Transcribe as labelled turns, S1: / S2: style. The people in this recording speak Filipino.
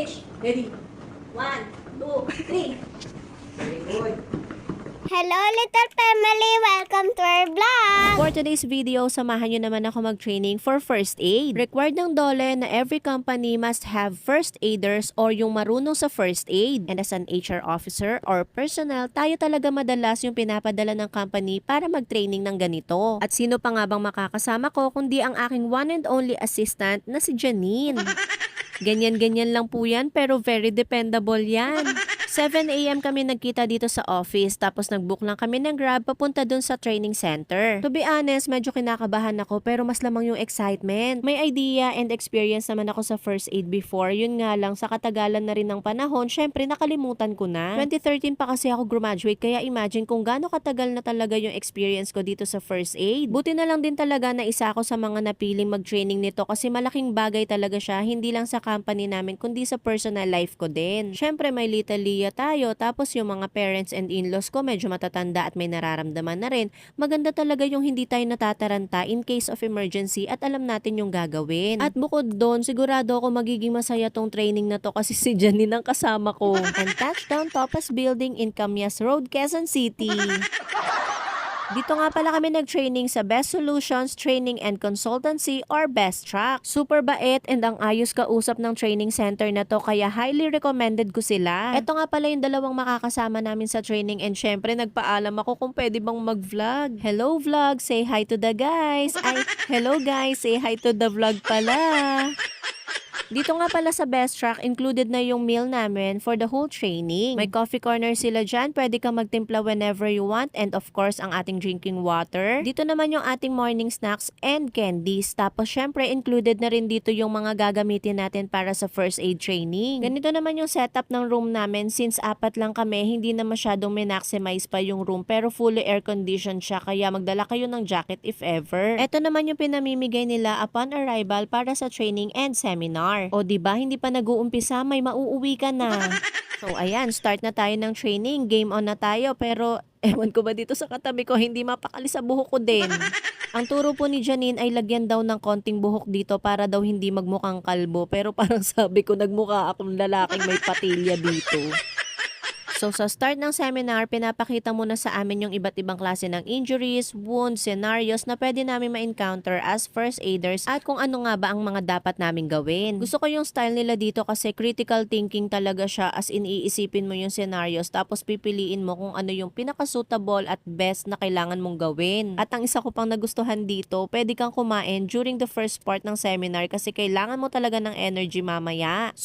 S1: Switch. Ready? 1, 2, 3. Very good.
S2: Hello, little family! Welcome to our vlog!
S3: For today's video, samahan nyo naman ako mag-training for first aid. Required ng DOLE na every company must have first aiders or yung marunong sa first aid. And as an HR officer or personnel, tayo talaga madalas yung pinapadala ng company para mag-training ng ganito. At sino pa nga bang makakasama ko kundi ang aking one and only assistant na si Janine. Ganyan-ganyan lang po yan pero very dependable yan. 7 AM kami nagkita dito sa office tapos nag-book lang kami ng Grab papunta dun sa training center. To be honest, medyo kinakabahan ako pero mas lamang yung excitement. May idea and experience naman ako sa first aid before. Yun nga lang, sa katagalan na rin ng panahon, syempre nakalimutan ko na. 2013 pa kasi ako graduate kaya imagine kung gaano katagal na talaga yung experience ko dito sa first aid. Buti na lang din talaga na isa ako sa mga napiling mag-training nito kasi malaking bagay talaga siya, hindi lang sa company namin kundi sa personal life ko din. Syempre may little Leah tayo tapos yung mga parents and in-laws ko medyo matatanda at may nararamdaman na rin. Maganda talaga yung hindi tayo natataranta in case of emergency at alam natin yung gagawin. At bukod doon, sigurado ako magiging masaya tong training na to kasi si Janine ang kasama ko. And touchdown Topas Building in Camias Road, Quezon City. Dito nga pala kami nag-training sa Best Solutions Training and Consultancy or Best Track. Super bait and ang ayos kausap ng training center na to kaya highly recommended ko sila. Ito nga pala yung dalawang makakasama namin sa training and syempre nagpaalam ako kung pwede bang mag-vlog. Hello vlog, say hi to the guys. Ay, hello guys, say hi to the vlog pala. Dito nga pala sa Best Track, included na yung meal namin for the whole training. May coffee corner sila dyan, pwede kang magtimpla whenever you want and of course ang ating drinking water. Dito naman yung ating morning snacks and candies. Tapos syempre included na rin dito yung mga gagamitin natin para sa first aid training. Ganito naman yung setup ng room namin since 4 lang kami, hindi na masyadong minaximize pa yung room pero fully air conditioned siya kaya magdala kayo ng jacket if ever. Ito naman yung pinamimigay nila upon arrival para sa training and seminar. O diba, hindi pa nag-uumpisa, may mauuwi ka na. So ayan, start na tayo ng training. Game on na tayo pero ewan ko ba dito sa katabi ko, hindi mapakali sa buhok ko din. Ang turo po ni Janine ay lagyan daw ng konting buhok dito para daw hindi magmukhang kalbo. Pero parang sabi ko, nagmukha akong lalaking may patilya dito. So sa start ng seminar, pinapakita muna sa amin yung iba't ibang klase ng injuries, wounds, scenarios na pwede namin ma-encounter as first aiders at kung ano nga ba ang mga dapat namin gawin. Gusto ko yung style nila dito kasi critical thinking talaga siya as in iisipin mo yung scenarios tapos pipiliin mo kung ano yung pinaka-suitable at best na kailangan mong gawin. At ang isa ko pang nagustuhan dito, pwede kang kumain during the first part ng seminar kasi kailangan mo talaga ng energy mamaya.